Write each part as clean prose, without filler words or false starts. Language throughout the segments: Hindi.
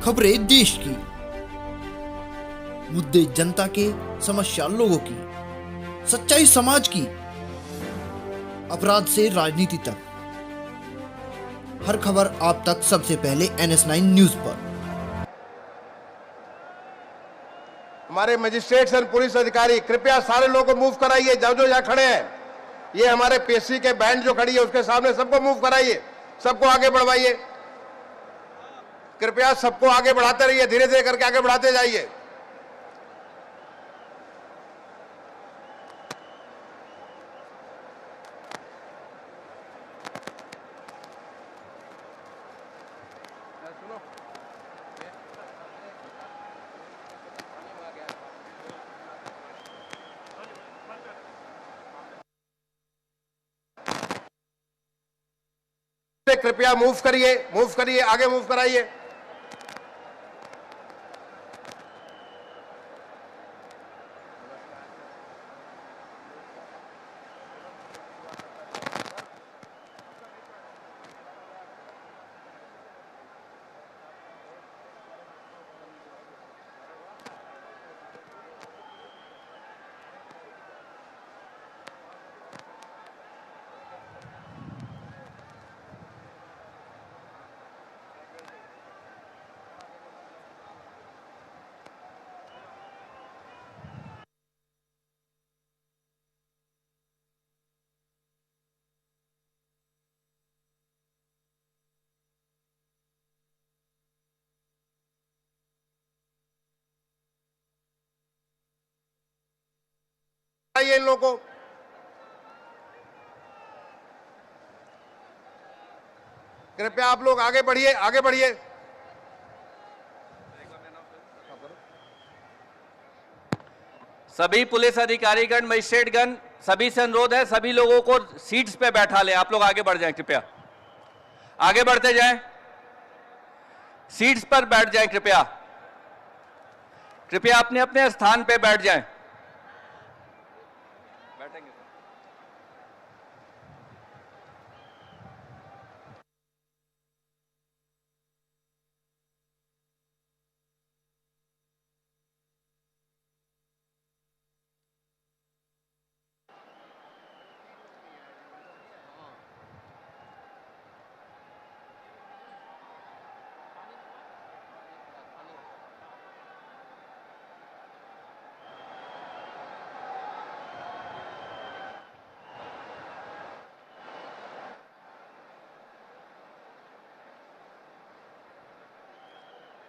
खबरें देश की, मुद्दे जनता के, समस्या लोगों की, सच्चाई समाज की, अपराध से राजनीति तक, हर खबर आप तक सबसे पहले NS9 न्यूज पर। हमारे मजिस्ट्रेट्स और पुलिस अधिकारी कृपया सारे लोगों को मूव कराइए, जो यहाँ खड़े हैं। ये हमारे पेशी के बैंड जो खड़ी है उसके सामने सबको मूव कराइए, सबको आगे बढ़वाइए। कृपया सबको आगे बढ़ाते रहिए, धीरे धीरे करके आगे बढ़ाते जाइए। कृपया मूव करिए, आगे मूव कराइए। इन लोगों को कृपया आप लोग आगे बढ़िए। सभी पुलिस अधिकारीगण, मजिस्ट्रेटगण, सभी से अनुरोध है, सभी लोगों को सीट्स पे बैठा लें। आप लोग आगे बढ़ जाएं, कृपया आगे बढ़ते जाएं, सीट्स पर बैठ जाएं। कृपया अपने अपने स्थान पे बैठ जाएं। बैठेंगे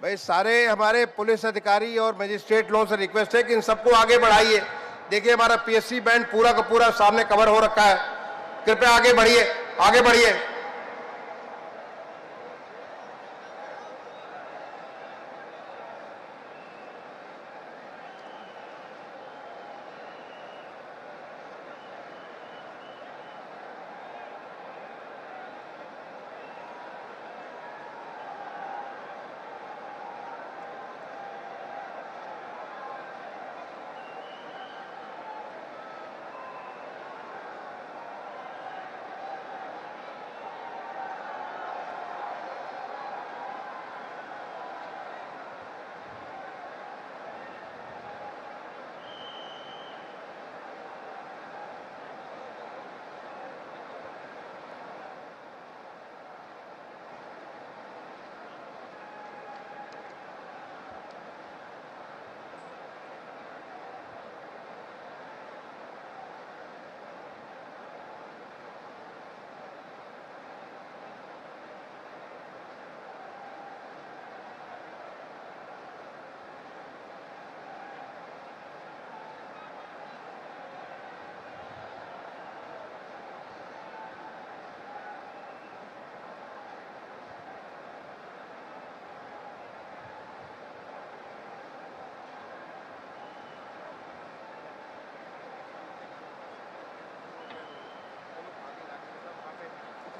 भाई, सारे हमारे पुलिस अधिकारी और मजिस्ट्रेट लोगों से रिक्वेस्ट है कि इन सबको आगे बढ़ाइए। देखिए हमारा PSC बैंड पूरा का पूरा सामने कवर हो रखा है। कृपया आगे बढ़िए।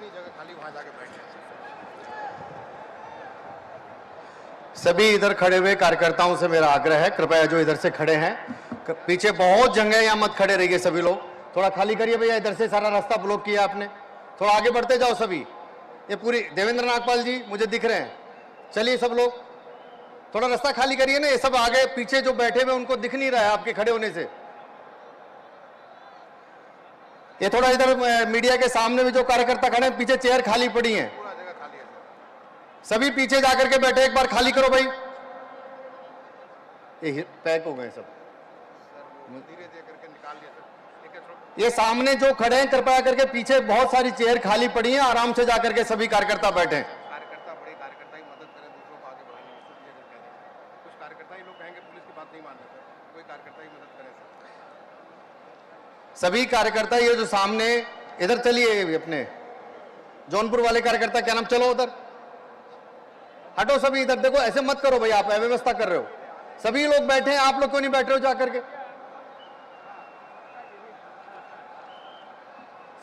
जगह खाली, वहां जाके बैठ जाए। सभी इधर खड़े हुए कार्यकर्ताओं से मेरा आग्रह है, कृपया जो इधर से खड़े हैं, पीछे बहुत जगह है, यहाँ मत खड़े रहिए। सभी लोग थोड़ा खाली करिए भैया, इधर से सारा रास्ता ब्लॉक किया आपने। थोड़ा आगे बढ़ते जाओ सभी। ये पूरी देवेंद्र नागपाल जी मुझे दिख रहे हैं। चलिए सब लोग थोड़ा रास्ता खाली करिए ना, ये सब आगे पीछे जो बैठे हुए उनको दिख नहीं रहा है आपके खड़े होने से। ये थोड़ा इधर मीडिया के सामने भी जो कार्यकर्ता खड़े हैं, पीछे चेयर खाली पड़ी हैं, सभी पीछे जाकर के बैठे, एक बार खाली करो भाई। ये पैक हो गए सब, धीरे धीरे करके निकाल लिया सर। ये सामने जो खड़े हैं कृपया करके पीछे बहुत सारी चेयर खाली पड़ी हैं, आराम से जाकर के सभी कार्यकर्ता बैठे। कार्यकर्ता बड़े कार्यकर्ता ही मदद करें, दूसरों को आगे बढ़ाने में। कुछ कार्यकर्ता ही लोग कहेंगे पुलिस की बात नहीं मान रहे, कोई कार्यकर्ता ही मदद करे सर। सभी कार्यकर्ता ये जो सामने, इधर चलिए, अपने जौनपुर वाले कार्यकर्ता, क्या नाम, चलो उधर हटो सभी इधर। देखो ऐसे मत करो भाई, आप अव्यवस्था कर रहे हो। सभी लोग बैठे हैं, आप लोग क्यों नहीं बैठ रहे हो जाकर के?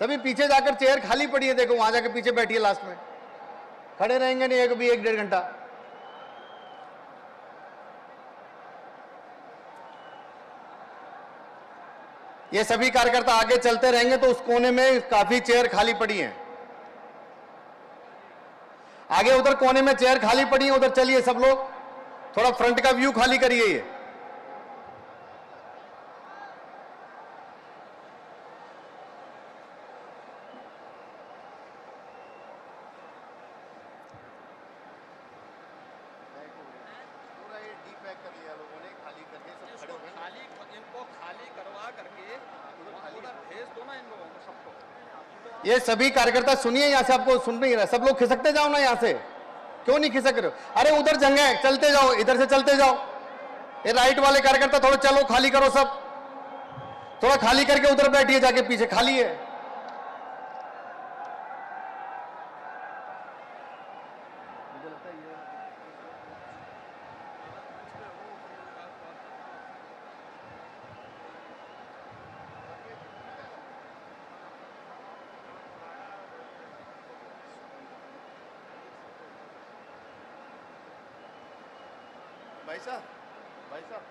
सभी पीछे जाकर, चेयर खाली पड़ी है, देखो वहां जाकर पीछे बैठिए, लास्ट में खड़े रहेंगे नहीं एक भी 1-1.5 घंटा। ये सभी कार्यकर्ता आगे चलते रहेंगे तो उस कोने में काफी चेयर खाली पड़ी हैं, आगे उधर कोने में चेयर खाली पड़ी है, उधर चलिए सब लोग, थोड़ा फ्रंट का व्यू खाली करिए। ये ये सभी कार्यकर्ता सुनिए, यहां से आपको सुन नहीं रहा, सब लोग खिसकते जाओ ना यहां से, क्यों नहीं खिसक रहे हो? अरे उधर जगह है, चलते जाओ, इधर से चलते जाओ। ये राइट वाले कार्यकर्ता थोड़ा चलो, खाली करो सब, थोड़ा खाली करके उधर बैठिए जाके, पीछे खाली है। भाई साहब, भाई साहब,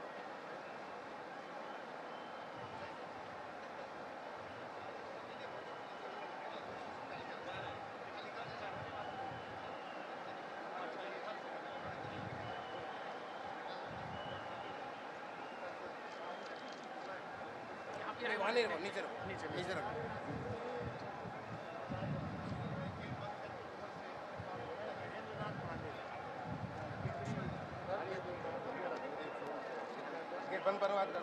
नीचे रखो, नीचे रखो। बंद करवा दो।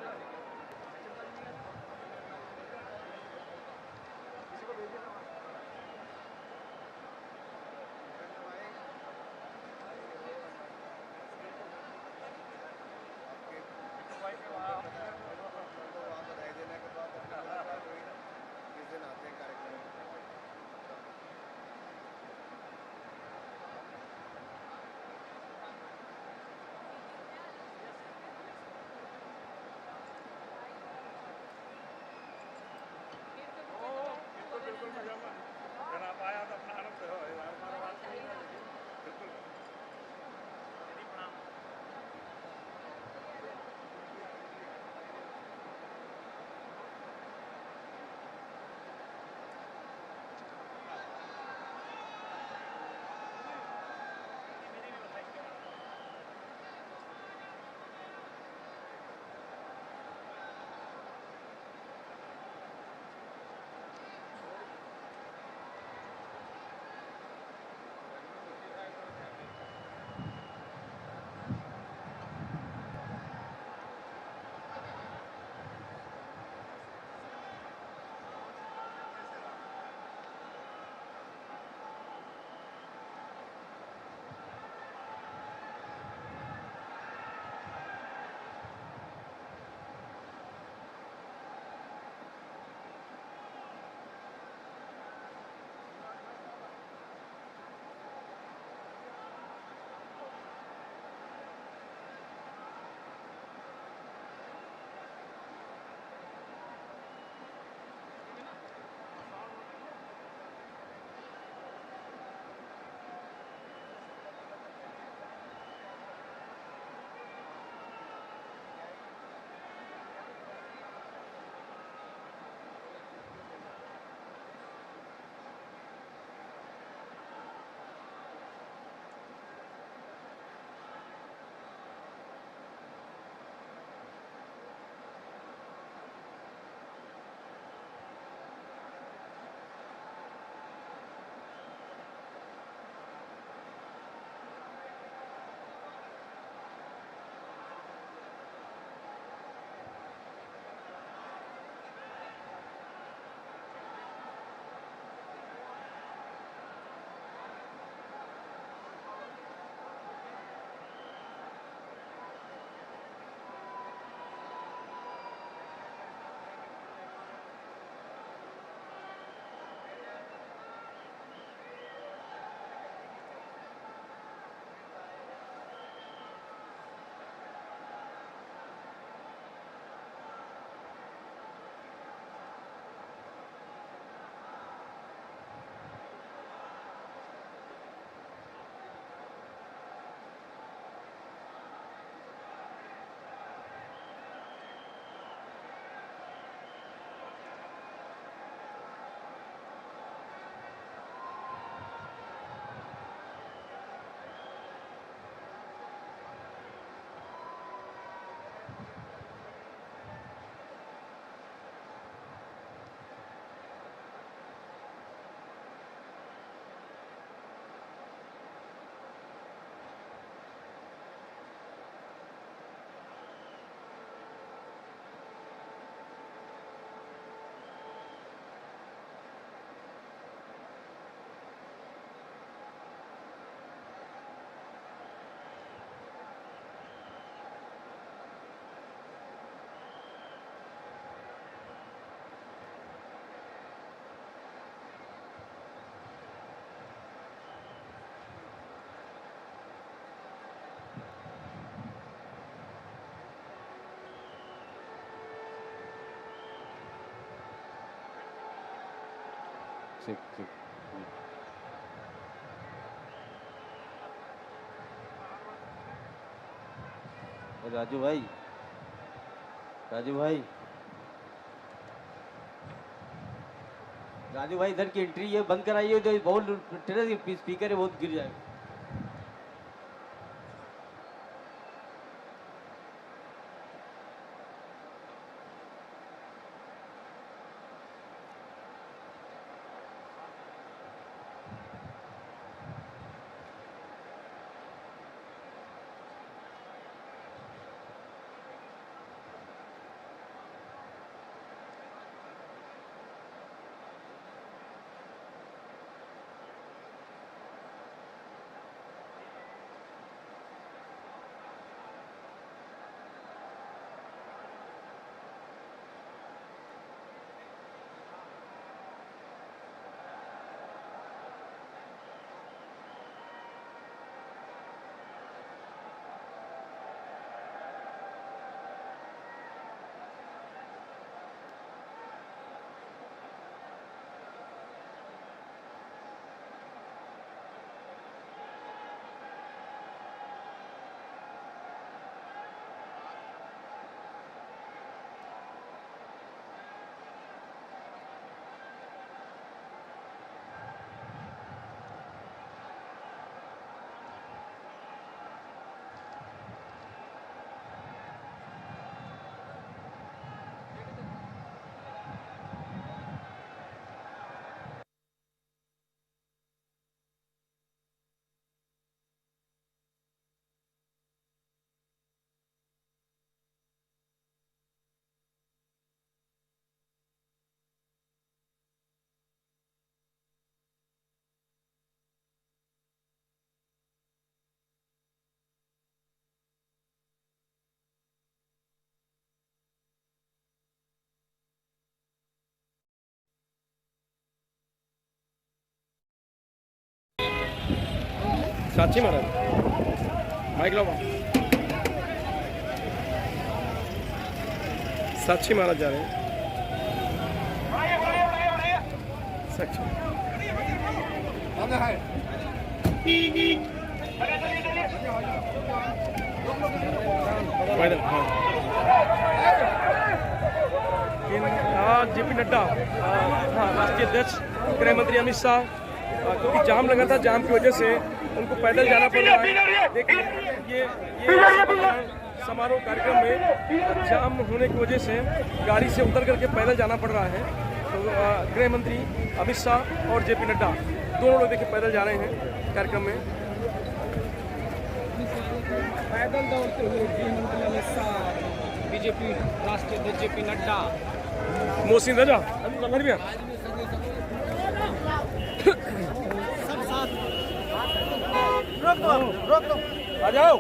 ठीक ठीक। राजू भाई, राजू भाई, राजू भाई इधर की एंट्री ये बंद कराइए, तो बहुत टेरेस स्पीकर है, बहुत गिर जाएगा। साक्षी महाराज माइक लो। साक्षी महाराज जा रहे हैं। साक्षी फाइनल। हाँ जेपी नड्डा, हाँ राष्ट्रीय अध्यक्ष, गृह मंत्री अमित शाह, क्योंकि जाम लगा था, जाम की वजह से उनको पैदल जाना पड़ रहा है। देखिए ये समारोह कार्यक्रम में जाम होने की वजह से गाड़ी से उतर करके पैदल जाना पड़ रहा है। तो गृह मंत्री अमित शाह और जेपी नड्डा दोनों लोग देखिए पैदल जा रहे हैं कार्यक्रम में। पैदल दौड़ते हुए गृहमंत्री अमित शाह, बीजेपी राष्ट्रीय अध्यक्ष जेपी नड्डा, मोहसिन रजा रोक दो आ जाओ।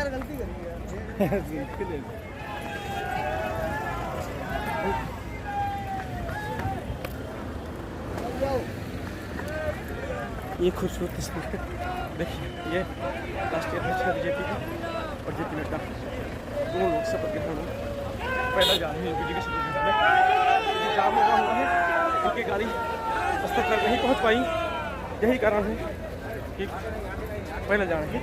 गलती करी ये खूबसूरत तस्वीर देखिए, ये राष्ट्रीय अध्यक्ष है बीजेपी की और जेपी नड्डा, दोनों लोग शपथ के दोनों पैदल जा रहे हैं बीजेपी से। जाम लगा हुआ है, उनकी गाड़ी स्थल तक नहीं पहुंच पाई, यही कारण है कि पैदल जा रहे हैं।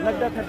नड्डा था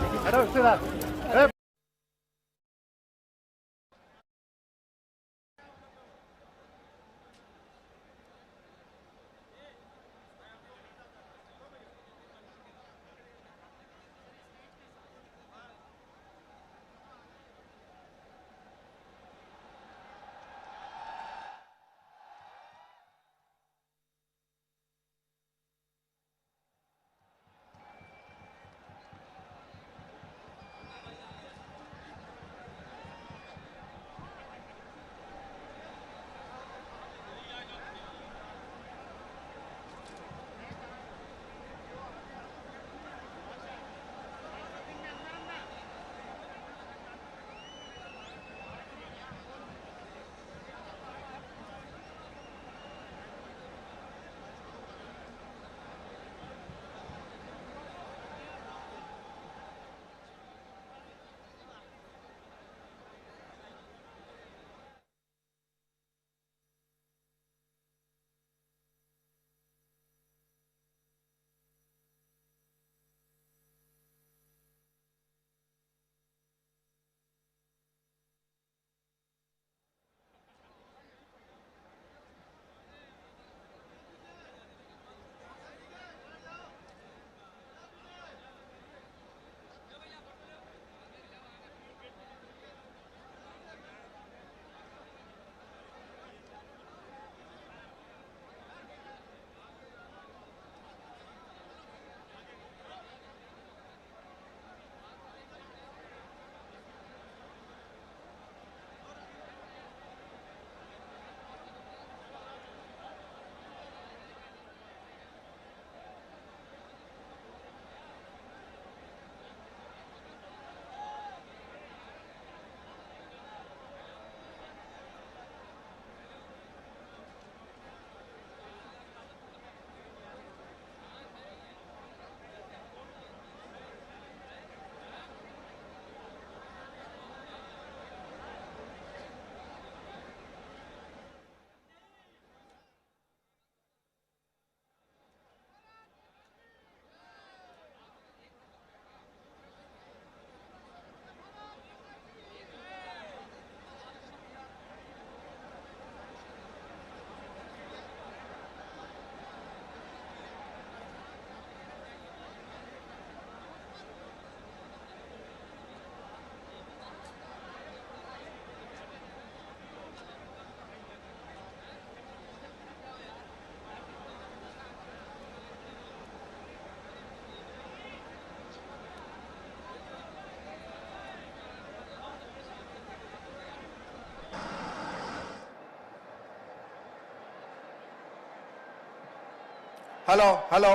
हेलो हेलो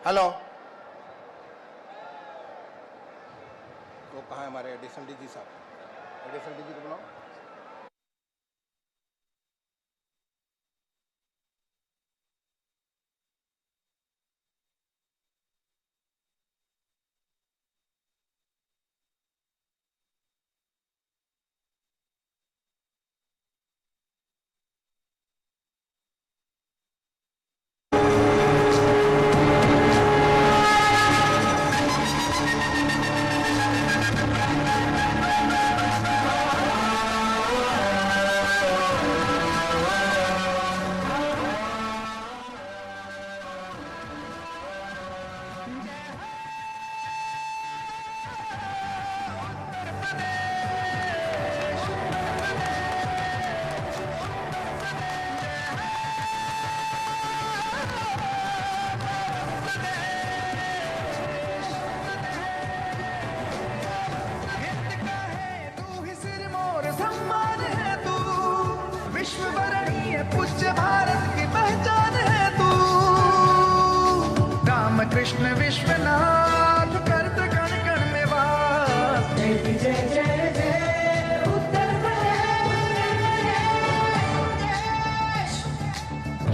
हेलो। तो कहाँ है हमारे एडिशनल डीजी साहब? एडिशनल डीजी को बुलाओ। विश्ववरणीय पूज्य भारत की पहचान है तू। रामकृष्ण विश्वनाथ करत कण कण में वास। जय जय जय जय उत्तर प्रदेश।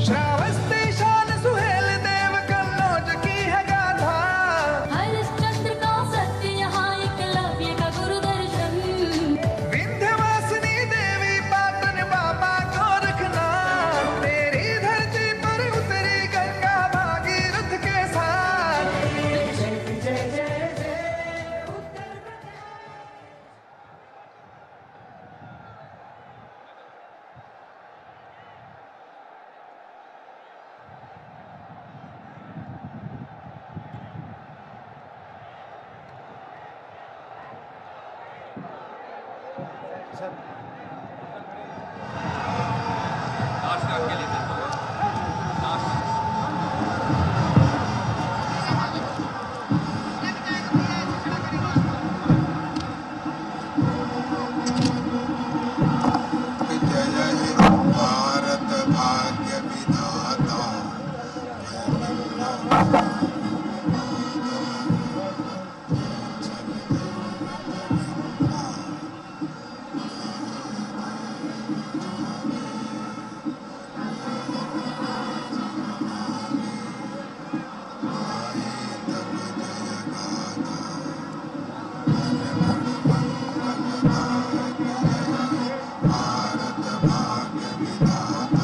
श्रावस्ती शान सुहेल देव कन्नौज की है गाथा। हरिश्चंद्र का सत्य यहाँ एकलव्य का गुरुदर्शन। विंध्यवासिनी देवी पाटन बाबा गोरखनाथ। तेरी धरती पर उतरी गंगा भागीरथ के साथ। जय जय जय जय उत्तर प्रदेश। भारत भाग्य विधाता भारत भाग्य विधाता।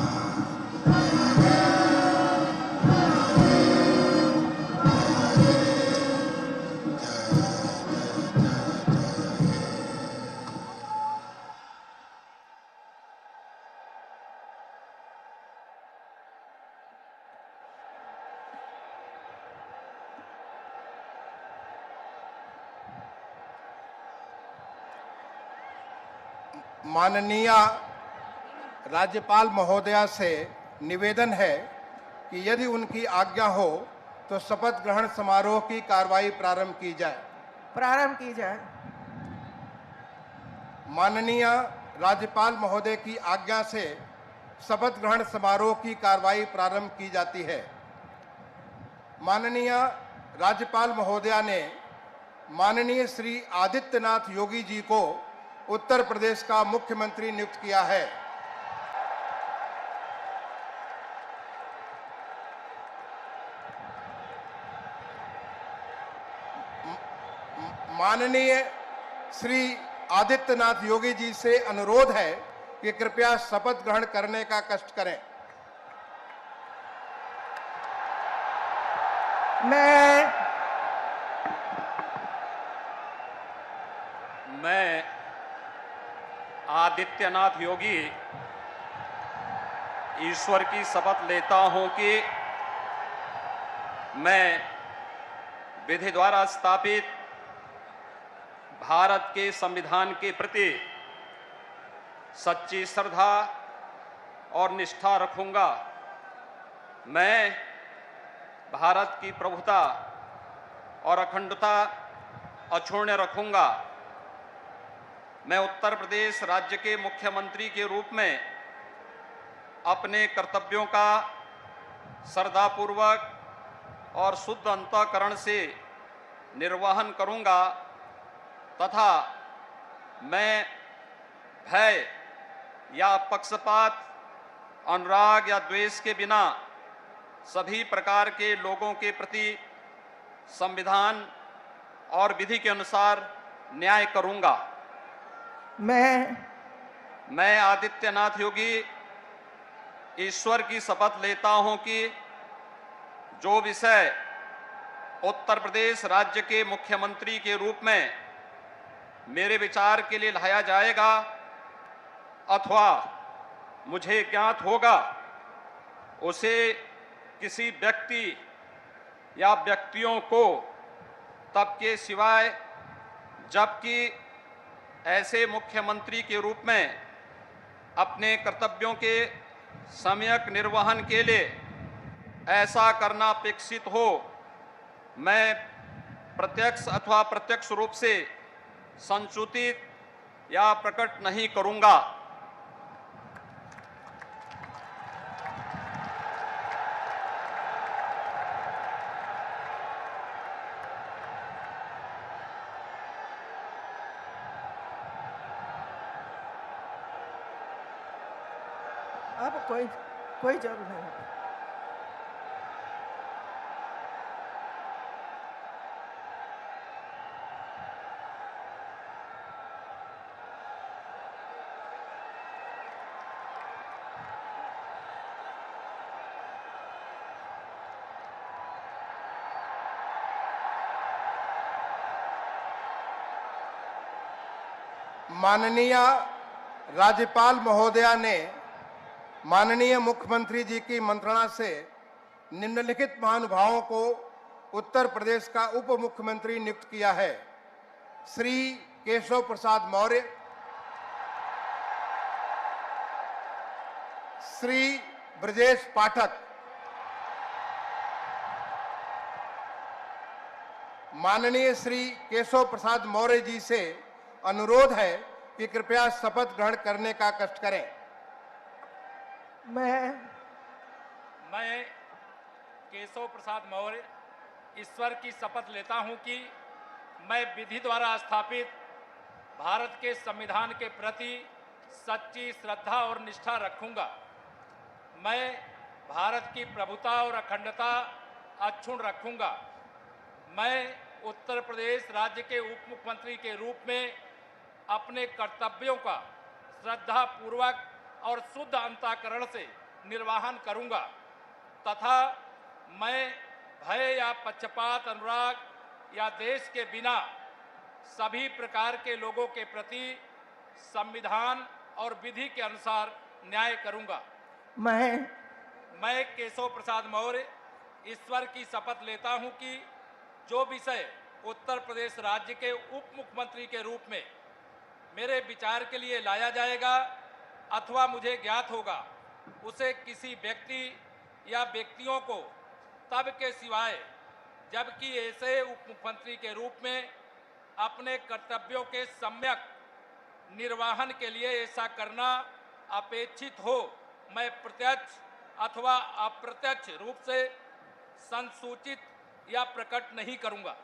माननीय राज्यपाल महोदया से निवेदन है कि यदि उनकी आज्ञा हो तो शपथ ग्रहण समारोह की कार्रवाई प्रारंभ की जाए। प्रारंभ की जाए। माननीय राज्यपाल महोदय की आज्ञा से शपथ ग्रहण समारोह की कार्रवाई प्रारंभ की जाती है। माननीय राज्यपाल महोदया ने माननीय श्री आदित्यनाथ योगी जी को उत्तर प्रदेश का मुख्यमंत्री नियुक्त किया है। माननीय श्री आदित्यनाथ योगी जी से अनुरोध है कि कृपया शपथ ग्रहण करने का कष्ट करें। मैं आदित्यनाथ योगी ईश्वर की शपथ लेता हूं कि मैं विधि द्वारा स्थापित भारत के संविधान के प्रति सच्ची श्रद्धा और निष्ठा रखूंगा। मैं भारत की प्रभुता और अखंडता अक्षुण्ण रखूंगा। मैं उत्तर प्रदेश राज्य के मुख्यमंत्री के रूप में अपने कर्तव्यों का श्रद्धापूर्वक और शुद्ध अंतःकरण से निर्वहन करूंगा तथा मैं भय या पक्षपात, अनुराग या द्वेष के बिना सभी प्रकार के लोगों के प्रति संविधान और विधि के अनुसार न्याय करूंगा। मैं आदित्यनाथ योगी ईश्वर की शपथ लेता हूं कि जो विषय उत्तर प्रदेश राज्य के मुख्यमंत्री के रूप में मेरे विचार के लिए लाया जाएगा अथवा मुझे ज्ञात होगा, उसे किसी व्यक्ति या व्यक्तियों को तब के सिवाय जबकि ऐसे मुख्यमंत्री के रूप में अपने कर्तव्यों के सम्यक निर्वहन के लिए ऐसा करना अपेक्षित हो, मैं प्रत्यक्ष अथवा प्रत्यक्ष रूप से संसूचित या प्रकट नहीं करूंगा। अब कोई जरूरत नहीं। माननीय राज्यपाल महोदया ने माननीय मुख्यमंत्री जी की मंत्रणा से निम्नलिखित महानुभावों को उत्तर प्रदेश का उप मुख्यमंत्री नियुक्त किया है। श्री केशव प्रसाद मौर्य, श्री ब्रजेश पाठक, माननीय श्री केशव प्रसाद मौर्य जी से अनुरोध है कि कृपया शपथ ग्रहण करने का कष्ट करें। मैं केशव प्रसाद मौर्य ईश्वर की शपथ लेता हूं कि मैं विधि द्वारा स्थापित भारत के संविधान के प्रति सच्ची श्रद्धा और निष्ठा रखूंगा। मैं भारत की प्रभुता और अखंडता अक्षुण्ण रखूंगा। मैं उत्तर प्रदेश राज्य के उप मुख्यमंत्री के रूप में अपने कर्तव्यों का श्रद्धापूर्वक और शुद्ध अंतःकरण से निर्वहन करूंगा तथा मैं भय या पक्षपात, अनुराग या देश के बिना सभी प्रकार के लोगों के प्रति संविधान और विधि के अनुसार न्याय करूंगा। मैं केशव प्रसाद मौर्य ईश्वर की शपथ लेता हूं कि जो विषय उत्तर प्रदेश राज्य के उप मुख्यमंत्री के रूप में मेरे विचार के लिए लाया जाएगा अथवा मुझे ज्ञात होगा, उसे किसी व्यक्ति या व्यक्तियों को तब के सिवाय जबकि ऐसे उप मुख्यमंत्री के रूप में अपने कर्तव्यों के सम्यक निर्वहन के लिए ऐसा करना अपेक्षित हो, मैं प्रत्यक्ष अथवा अप्रत्यक्ष रूप से संसूचित या प्रकट नहीं करूंगा।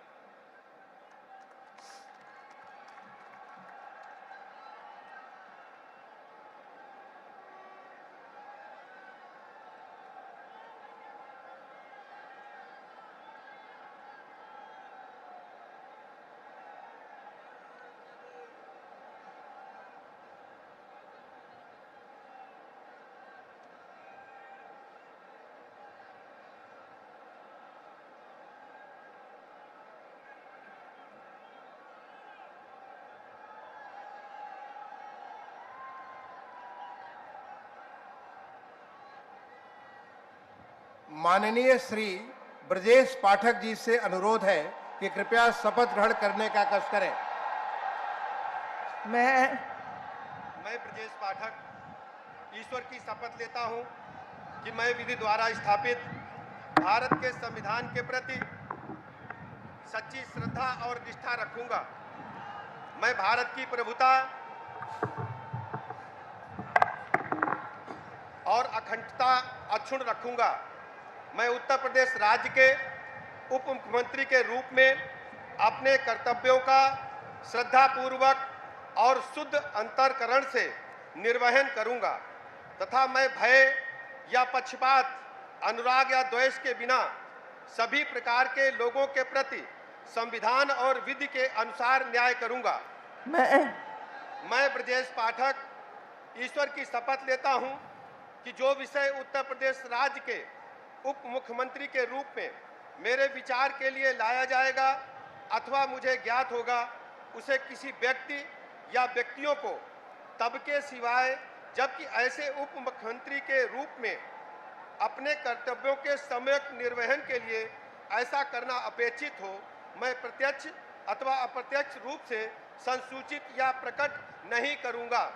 माननीय श्री ब्रजेश पाठक जी से अनुरोध है कि कृपया शपथ ग्रहण करने का कष्ट करें। मैं ब्रजेश पाठक ईश्वर की शपथ लेता हूं कि मैं विधि द्वारा स्थापित भारत के संविधान के प्रति सच्ची श्रद्धा और निष्ठा रखूंगा। मैं भारत की प्रभुता और अखंडता अक्षुण्ण रखूंगा मैं उत्तर प्रदेश राज्य के उप मुख्यमंत्री के रूप में अपने कर्तव्यों का श्रद्धापूर्वक और शुद्ध अंतःकरण से निर्वहन करूंगा तथा मैं भय या पक्षपात, अनुराग या द्वेष के बिना सभी प्रकार के लोगों के प्रति संविधान और विधि के अनुसार न्याय करूंगा। मैं ब्रजेश पाठक ईश्वर की शपथ लेता हूं कि जो विषय उत्तर प्रदेश राज्य के उप मुख्यमंत्री के रूप में मेरे विचार के लिए लाया जाएगा अथवा मुझे ज्ञात होगा, उसे किसी व्यक्ति या व्यक्तियों को तब के सिवाय जबकि ऐसे उप मुख्यमंत्री के रूप में अपने कर्तव्यों के सम्यक निर्वहन के लिए ऐसा करना अपेक्षित हो, मैं प्रत्यक्ष अथवा अप्रत्यक्ष रूप से संसूचित या प्रकट नहीं करूंगा।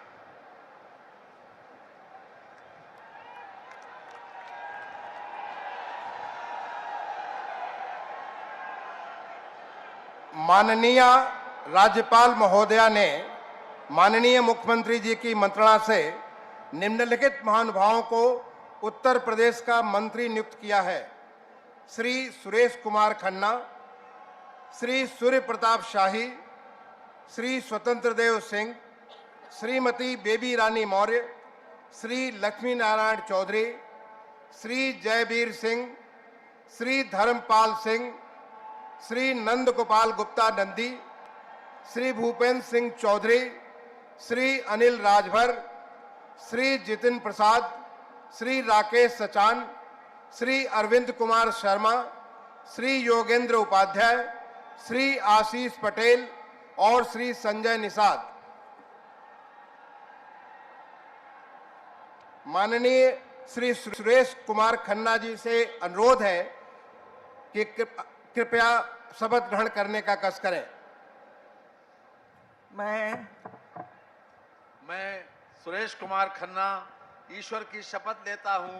माननीय राज्यपाल महोदया ने माननीय मुख्यमंत्री जी की मंत्रणा से निम्नलिखित महानुभावों को उत्तर प्रदेश का मंत्री नियुक्त किया है। श्री सुरेश कुमार खन्ना, श्री सूर्य प्रताप शाही, श्री स्वतंत्र देव सिंह, श्रीमती बेबी रानी मौर्य, श्री लक्ष्मी नारायण चौधरी, श्री जयवीर सिंह, श्री धर्मपाल सिंह, श्री नंद गोपाल गुप्ता नंदी, श्री भूपेंद्र सिंह चौधरी, श्री अनिल राजभर, श्री जितिन प्रसाद, श्री राकेश सचान, श्री अरविंद कुमार शर्मा, श्री योगेंद्र उपाध्याय, श्री आशीष पटेल और श्री संजय निषाद। माननीय श्री सुरेश कुमार खन्ना जी से अनुरोध है कि कृपया शपथ ग्रहण करने का कष्ट करें। मैं सुरेश कुमार खन्ना ईश्वर की शपथ लेता हूं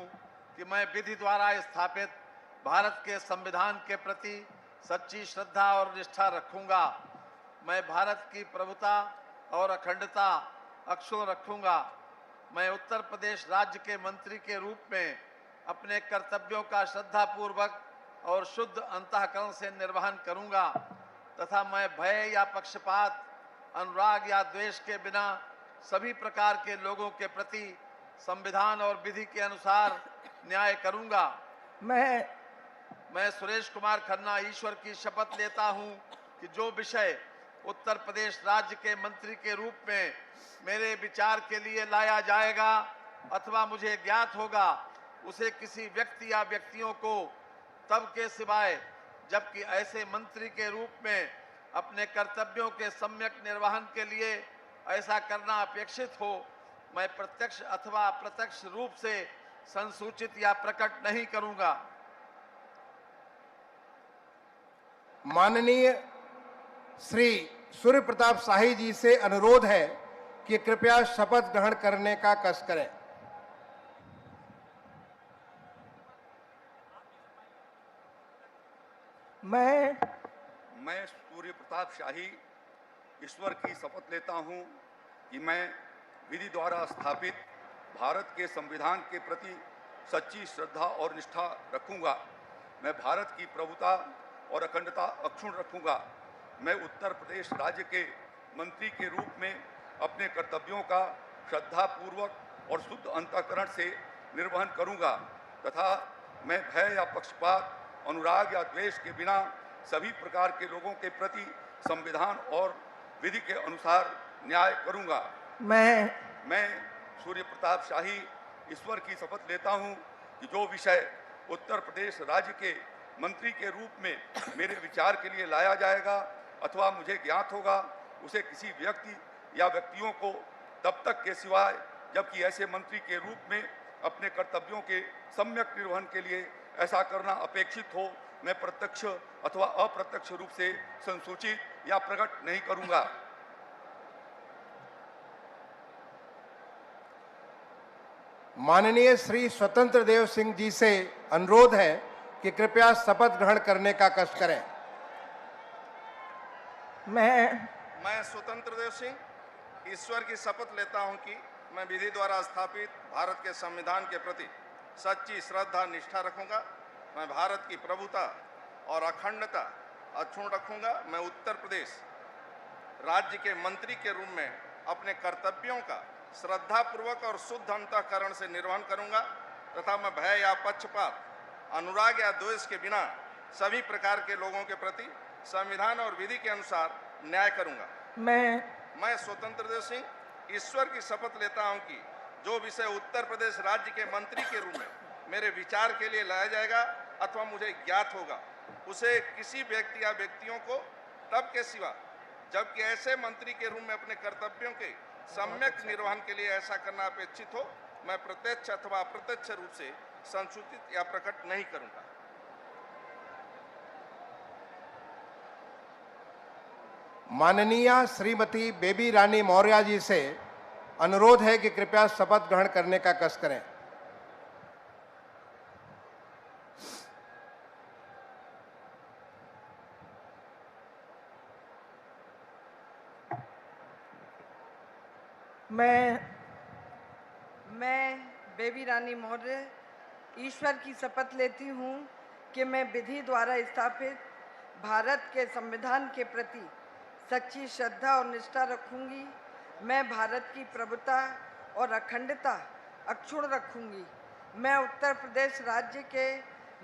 कि मैं विधि द्वारा स्थापित भारत के संविधान के प्रति सच्ची श्रद्धा और निष्ठा रखूंगा। मैं भारत की प्रभुता और अखंडता अक्षुण्ण रखूंगा। मैं उत्तर प्रदेश राज्य के मंत्री के रूप में अपने कर्तव्यों का श्रद्धापूर्वक और शुद्ध अंतःकरण से निर्वहन करूंगा तथा मैं भय या पक्षपात, अनुराग या द्वेष के बिना सभी प्रकार के लोगों के प्रति संविधान और विधि के अनुसार न्याय करूंगा। मैं सुरेश कुमार खन्ना ईश्वर की शपथ लेता हूं कि जो विषय उत्तर प्रदेश राज्य के मंत्री के रूप में मेरे विचार के लिए लाया जाएगा अथवा मुझे ज्ञात होगा, उसे किसी व्यक्ति या व्यक्तियों को तब के सिवाय जबकि ऐसे मंत्री के रूप में अपने कर्तव्यों के सम्यक निर्वहन के लिए ऐसा करना अपेक्षित हो, मैं प्रत्यक्ष अथवा अप्रत्यक्ष रूप से संसूचित या प्रकट नहीं करूंगा। माननीय श्री सूर्य प्रताप शाही जी से अनुरोध है कि कृपया शपथ ग्रहण करने का कष्ट करें। मैं सूर्य प्रताप शाही ईश्वर की शपथ लेता हूं कि मैं विधि द्वारा स्थापित भारत के संविधान के प्रति सच्ची श्रद्धा और निष्ठा रखूंगा। मैं भारत की प्रभुता और अखंडता अक्षुण्ण रखूंगा। मैं उत्तर प्रदेश राज्य के मंत्री के रूप में अपने कर्तव्यों का श्रद्धापूर्वक और शुद्ध अंतःकरण से निर्वहन करूंगा तथा मैं भय या पक्षपात, अनुराग या द्वेष के बिना सभी प्रकार के लोगों के प्रति संविधान और विधि के अनुसार न्याय करूंगा। मैं सूर्य प्रताप शाही ईश्वर की शपथ लेता हूं कि जो विषय उत्तर प्रदेश राज्य के मंत्री के रूप में मेरे विचार के लिए लाया जाएगा अथवा मुझे ज्ञात होगा, उसे किसी व्यक्ति या व्यक्तियों को तब तक के सिवाय जबकि ऐसे मंत्री के रूप में अपने कर्तव्यों के सम्यक निर्वहन के लिए ऐसा करना अपेक्षित हो, मैं प्रत्यक्ष अथवा अप्रत्यक्ष रूप से संसूचित या प्रकट नहीं करूंगा। माननीय श्री स्वतंत्र देव सिंह जी से अनुरोध है कि कृपया शपथ ग्रहण करने का कष्ट करें। मैं स्वतंत्र देव सिंह ईश्वर की शपथ लेता हूं कि मैं विधि द्वारा स्थापित भारत के संविधान के प्रति सच्ची श्रद्धा निष्ठा रखूंगा। मैं भारत की प्रभुता और अखंडता अक्षुण्ण रखूंगा। मैं उत्तर प्रदेश राज्य के मंत्री के रूप में अपने कर्तव्यों का श्रद्धापूर्वक और शुद्ध अंतःकरण से निर्वहन करूंगा तथा मैं भय या पक्षपात, अनुराग या द्वेष के बिना सभी प्रकार के लोगों के प्रति संविधान और विधि के अनुसार न्याय करूंगा। मैं स्वतंत्र देव सिंह ईश्वर की शपथ लेता हूं कि जो विषय उत्तर प्रदेश राज्य के मंत्री के रूप में मेरे विचार के लिए लाया जाएगा अथवा मुझे ज्ञात होगा, उसे किसी व्यक्ति या व्यक्तियों को तब के सिवा जबकि ऐसे मंत्री के रूप में अपने कर्तव्यों के सम्यक निर्वहन के लिए ऐसा करना अपेक्षित हो, मैं प्रत्यक्ष अथवा अप्रत्यक्ष रूप से संसूचित या प्रकट नहीं करूंगा। माननीय श्रीमती बेबी रानी मौर्य जी से अनुरोध है कि कृपया शपथ ग्रहण करने का कष्ट करें। मैं बेबी रानी मौर्य ईश्वर की शपथ लेती हूँ कि मैं विधि द्वारा स्थापित भारत के संविधान के प्रति सच्ची श्रद्धा और निष्ठा रखूंगी। मैं भारत की प्रभुता और अखंडता अक्षुण्ण रखूंगी। मैं उत्तर प्रदेश राज्य के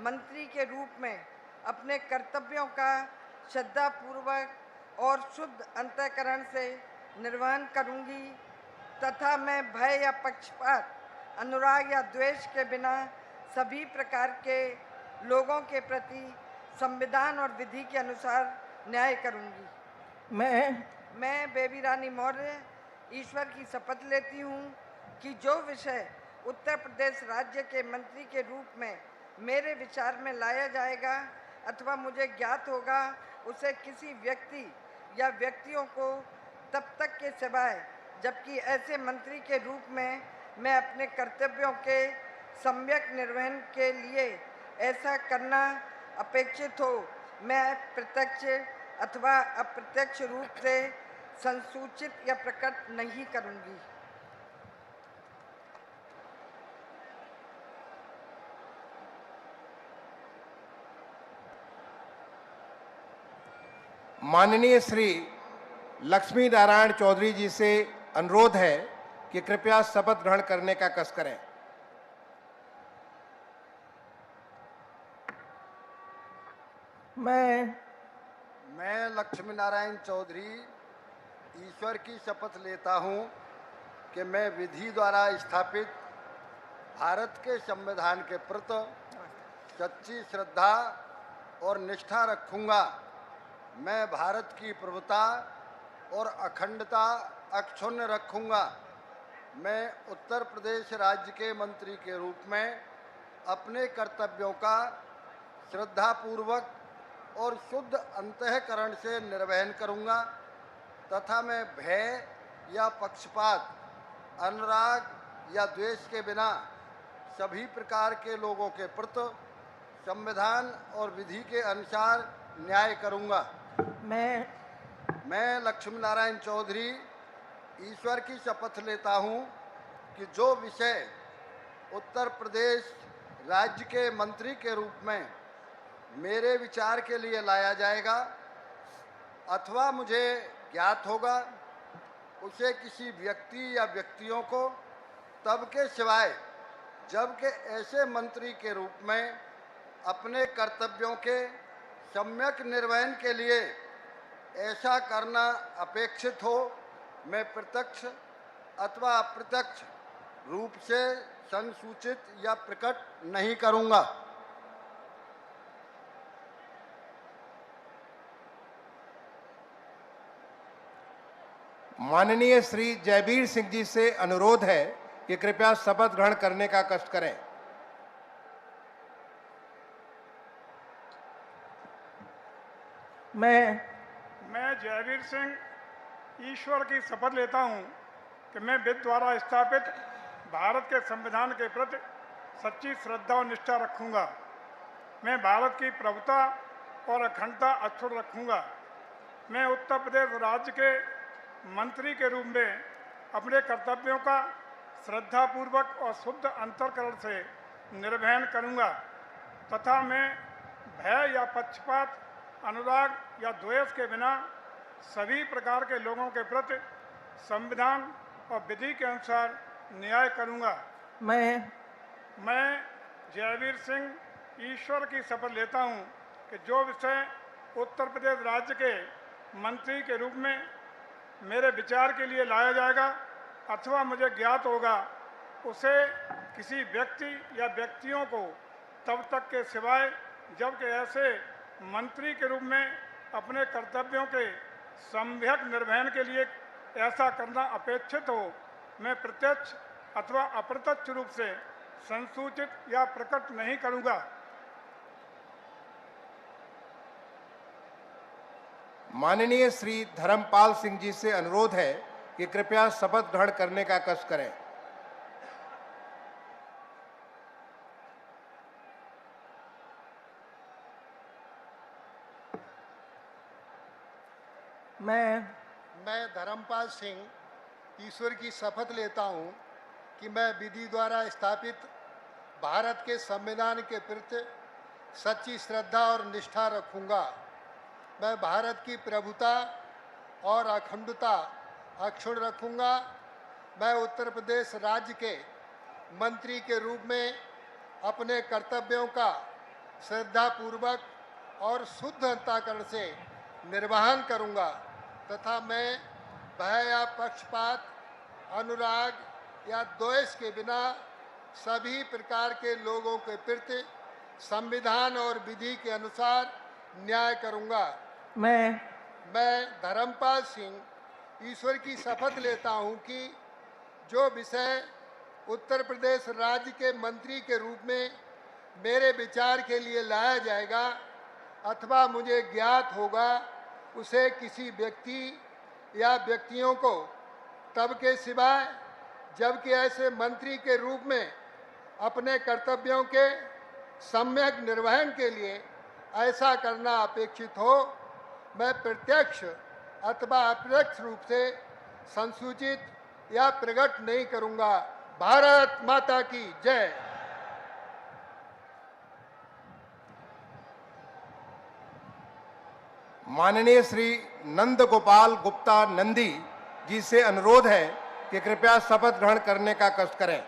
मंत्री के रूप में अपने कर्तव्यों का श्रद्धापूर्वक और शुद्ध अंतःकरण से निर्वहन करूंगी तथा मैं भय या पक्षपात, अनुराग या द्वेष के बिना सभी प्रकार के लोगों के प्रति संविधान और विधि के अनुसार न्याय करूंगी। मैं बेबी रानी मौर्य ईश्वर की शपथ लेती हूँ कि जो विषय उत्तर प्रदेश राज्य के मंत्री के रूप में मेरे विचार में लाया जाएगा अथवा मुझे ज्ञात होगा, उसे किसी व्यक्ति या व्यक्तियों को तब तक के सिवाय जबकि ऐसे मंत्री के रूप में मैं अपने कर्तव्यों के सम्यक निर्वहन के लिए ऐसा करना अपेक्षित हो, मैं प्रत्यक्ष अथवा अप्रत्यक्ष रूप से संसूचित या प्रकट नहीं करूंगी। माननीय श्री लक्ष्मी नारायण चौधरी जी से अनुरोध है कि कृपया शपथ ग्रहण करने का कष्ट करें। मैं लक्ष्मी नारायण चौधरी ईश्वर की शपथ लेता हूं कि मैं विधि द्वारा स्थापित भारत के संविधान के प्रति सच्ची श्रद्धा और निष्ठा रखूंगा। मैं भारत की प्रभुता और अखंडता अक्षुण्ण रखूंगा। मैं उत्तर प्रदेश राज्य के मंत्री के रूप में अपने कर्तव्यों का श्रद्धापूर्वक और शुद्ध अंतःकरण से निर्वहन करूंगा तथा मैं भय या पक्षपात, अनुराग या द्वेष के बिना सभी प्रकार के लोगों के प्रति संविधान और विधि के अनुसार न्याय करूंगा। मैं लक्ष्मी नारायण चौधरी ईश्वर की शपथ लेता हूं कि जो विषय उत्तर प्रदेश राज्य के मंत्री के रूप में मेरे विचार के लिए लाया जाएगा अथवा मुझे ज्ञात होगा, उसे किसी व्यक्ति या व्यक्तियों को तब के सिवाय जबकि ऐसे मंत्री के रूप में अपने कर्तव्यों के सम्यक निर्वहन के लिए ऐसा करना अपेक्षित हो, मैं प्रत्यक्ष अथवा अप्रत्यक्ष रूप से संसूचित या प्रकट नहीं करूंगा। माननीय श्री जयवीर सिंह जी से अनुरोध है कि कृपया शपथ ग्रहण करने का कष्ट करें। मैं जयवीर सिंह ईश्वर की शपथ लेता हूं कि मैं विधि द्वारा स्थापित भारत के संविधान के प्रति सच्ची श्रद्धा और निष्ठा रखूंगा। मैं भारत की प्रभुता और अखंडता अक्षुण्ण रखूंगा। मैं उत्तर प्रदेश राज्य के मंत्री के रूप में अपने कर्तव्यों का श्रद्धापूर्वक और शुद्ध अंतःकरण से निर्वहन करूंगा तथा मैं भय या पक्षपात, अनुराग या द्वेष के बिना सभी प्रकार के लोगों के प्रति संविधान और विधि के अनुसार न्याय करूंगा। मैं जयवीर सिंह ईश्वर की शपथ लेता हूं कि जो विषय उत्तर प्रदेश राज्य के मंत्री के रूप में मेरे विचार के लिए लाया जाएगा अथवा मुझे ज्ञात होगा, उसे किसी व्यक्ति या व्यक्तियों को तब तक के सिवाय जबकि ऐसे मंत्री के रूप में अपने कर्तव्यों के सम्यक निर्वहन के लिए ऐसा करना अपेक्षित हो, मैं प्रत्यक्ष अथवा अप्रत्यक्ष रूप से संसूचित या प्रकट नहीं करूंगा। माननीय श्री धर्मपाल सिंह जी से अनुरोध है कि कृपया शपथ ग्रहण करने का कष्ट करें। मैं धर्मपाल सिंह ईश्वर की शपथ लेता हूं कि मैं विधि द्वारा स्थापित भारत के संविधान के प्रति सच्ची श्रद्धा और निष्ठा रखूंगा। मैं भारत की प्रभुता और अखंडता अक्षुण्ण रखूंगा। मैं उत्तर प्रदेश राज्य के मंत्री के रूप में अपने कर्तव्यों का श्रद्धापूर्वक और शुद्ध अंतःकरण से निर्वहन करूंगा तथा मैं भय या पक्षपात, अनुराग या द्वेष के बिना सभी प्रकार के लोगों के प्रति संविधान और विधि के अनुसार न्याय करूंगा। मैं धर्मपाल सिंह ईश्वर की शपथ लेता हूं कि जो विषय उत्तर प्रदेश राज्य के मंत्री के रूप में मेरे विचार के लिए लाया जाएगा अथवा मुझे ज्ञात होगा, उसे किसी व्यक्ति या व्यक्तियों को तब के सिवाय जबकि ऐसे मंत्री के रूप में अपने कर्तव्यों के सम्यक निर्वहन के लिए ऐसा करना अपेक्षित हो, मैं प्रत्यक्ष अथवा अप्रत्यक्ष रूप से संसूचित या प्रकट नहीं करूंगा। भारत माता की जय। माननीय श्री नंद गोपाल गुप्ता नंदी जी से अनुरोध है कि कृपया शपथ ग्रहण करने का कष्ट करें।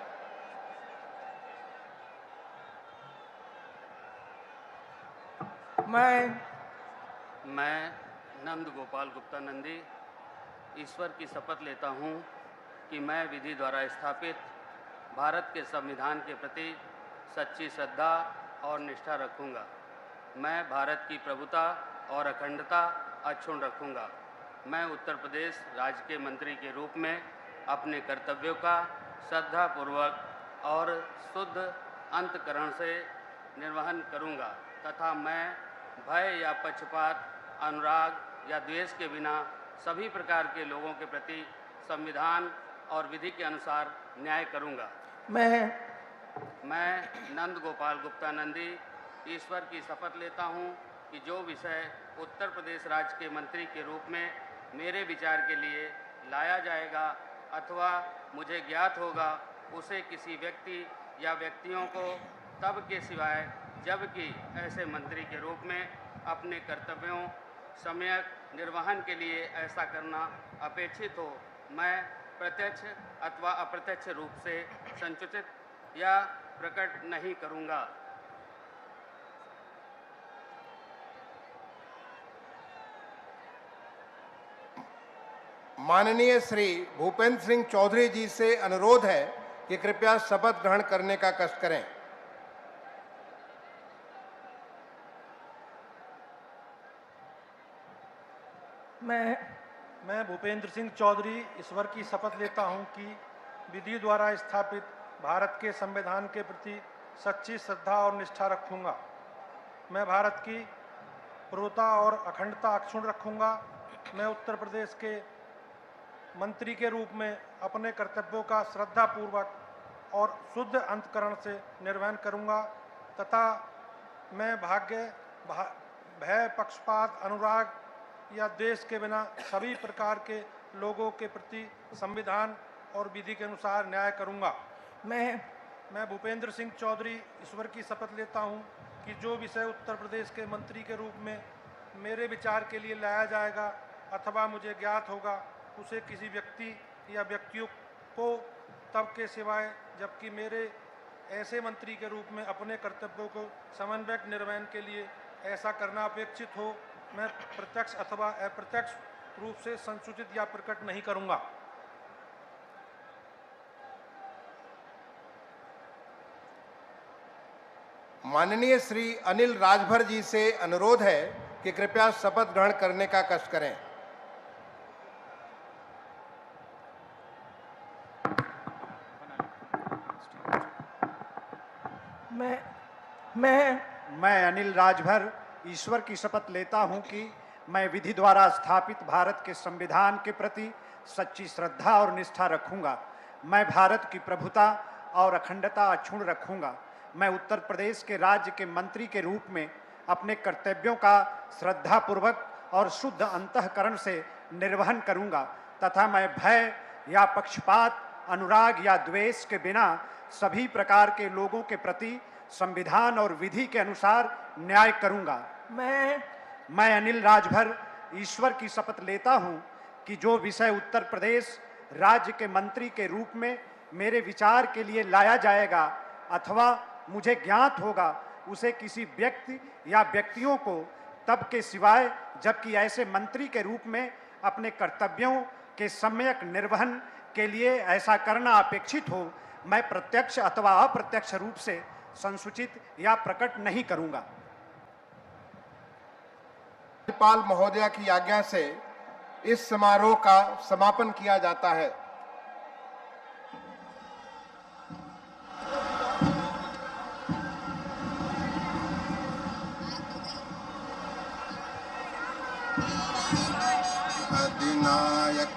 मैं नंद गोपाल गुप्ता नंदी ईश्वर की शपथ लेता हूं कि मैं विधि द्वारा स्थापित भारत के संविधान के प्रति सच्ची श्रद्धा और निष्ठा रखूंगा। मैं भारत की प्रभुता और अखंडता अक्षुण्ण रखूंगा। मैं उत्तर प्रदेश राज्य के मंत्री के रूप में अपने कर्तव्यों का श्रद्धापूर्वक और शुद्ध अंतःकरण से निर्वहन करूंगा तथा मैं भय या पक्षपात, अनुराग या द्वेष के बिना सभी प्रकार के लोगों के प्रति संविधान और विधि के अनुसार न्याय करूंगा। मैं नंद गोपाल गुप्ता नंदी ईश्वर की शपथ लेता हूं कि जो विषय उत्तर प्रदेश राज्य के मंत्री के रूप में मेरे विचार के लिए लाया जाएगा अथवा मुझे ज्ञात होगा, उसे किसी व्यक्ति या व्यक्तियों को तब के सिवाय जबकि ऐसे मंत्री के रूप में अपने कर्तव्यों सम्यक निर्वहन के लिए ऐसा करना अपेक्षित हो, मैं प्रत्यक्ष अथवा अप्रत्यक्ष रूप से संसूचित या प्रकट नहीं करूंगा। माननीय श्री भूपेंद्र सिंह चौधरी जी से अनुरोध है कि कृपया शपथ ग्रहण करने का कष्ट करें। मैं भूपेंद्र सिंह चौधरी ईश्वर की शपथ लेता हूं कि विधि द्वारा स्थापित भारत के संविधान के प्रति सच्ची श्रद्धा और निष्ठा रखूंगा। मैं भारत की प्रभुता और अखंडता अक्षुण्ण रखूंगा। मैं उत्तर प्रदेश के मंत्री के रूप में अपने कर्तव्यों का श्रद्धापूर्वक और शुद्ध अंतःकरण से निर्वहन करूंगा तथा मैं भय, पक्षपात, अनुराग या देश के बिना सभी प्रकार के लोगों के प्रति संविधान और विधि के अनुसार न्याय करूंगा। मैं भूपेंद्र सिंह चौधरी ईश्वर की शपथ लेता हूं कि जो विषय उत्तर प्रदेश के मंत्री के रूप में मेरे विचार के लिए लाया जाएगा अथवा मुझे ज्ञात होगा, उसे किसी व्यक्ति या व्यक्तियों को तब के सिवाय जबकि मेरे ऐसे मंत्री के रूप में अपने कर्तव्यों को समन्वयक निर्वहन के लिए ऐसा करना अपेक्षित हो, मैं प्रत्यक्ष अथवा अप्रत्यक्ष रूप से संसूचित या प्रकट नहीं करूँगा। माननीय श्री अनिल राजभर जी से अनुरोध है कि कृपया शपथ ग्रहण करने का कष्ट करें। मैं अनिल राजभर ईश्वर की शपथ लेता हूं कि मैं विधि द्वारा स्थापित भारत के संविधान के प्रति सच्ची श्रद्धा और निष्ठा रखूंगा। मैं भारत की प्रभुता और अखंडता अक्षुण्ण रखूंगा। मैं उत्तर प्रदेश के राज्य के मंत्री के रूप में अपने कर्तव्यों का श्रद्धापूर्वक और शुद्ध अंतःकरण से निर्वहन करूंगा तथा मैं भय या पक्षपात, अनुराग या द्वेष के बिना सभी प्रकार के लोगों के प्रति संविधान और विधि के अनुसार न्याय करूंगा। मैं अनिल राजभर ईश्वर की शपथ लेता हूं कि जो विषय उत्तर प्रदेश राज्य के मंत्री के रूप में मेरे विचार के लिए लाया जाएगा अथवा मुझे ज्ञात होगा, उसे किसी व्यक्ति या व्यक्तियों को तब के सिवाय जबकि ऐसे मंत्री के रूप में अपने कर्तव्यों के सम्यक निर्वहन के लिए ऐसा करना अपेक्षित हो, मैं प्रत्यक्ष अथवा अप्रत्यक्ष रूप से संसूचित या प्रकट नहीं करूंगा। राज्यपाल महोदया की आज्ञा से इस समारोह का समापन किया जाता है। अधिनायक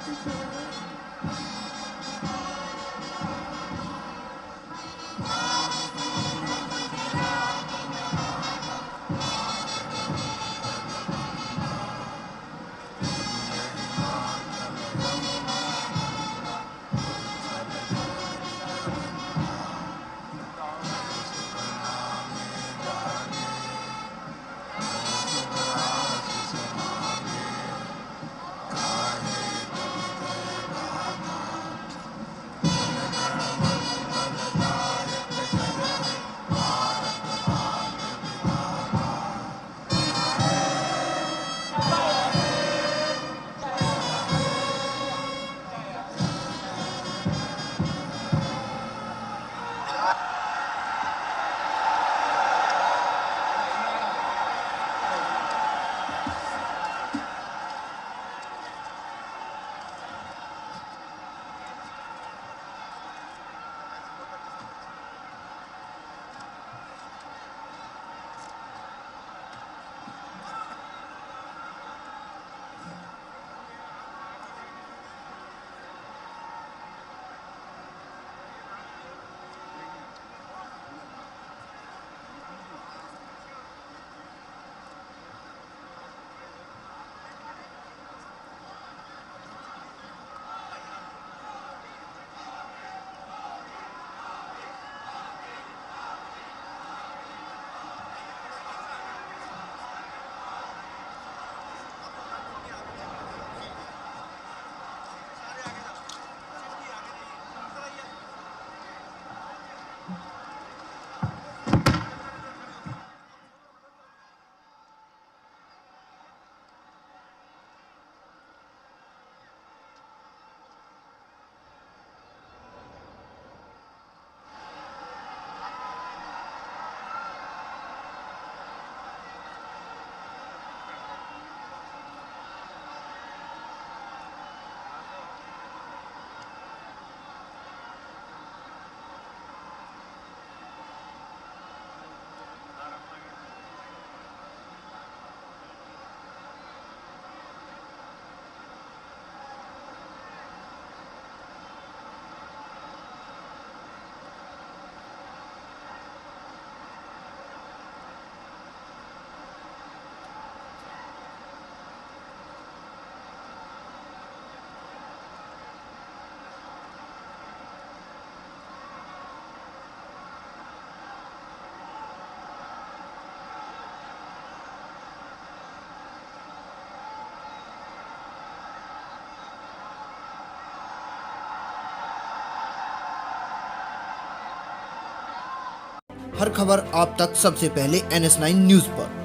हर खबर आप तक सबसे पहले NS9 न्यूज पर।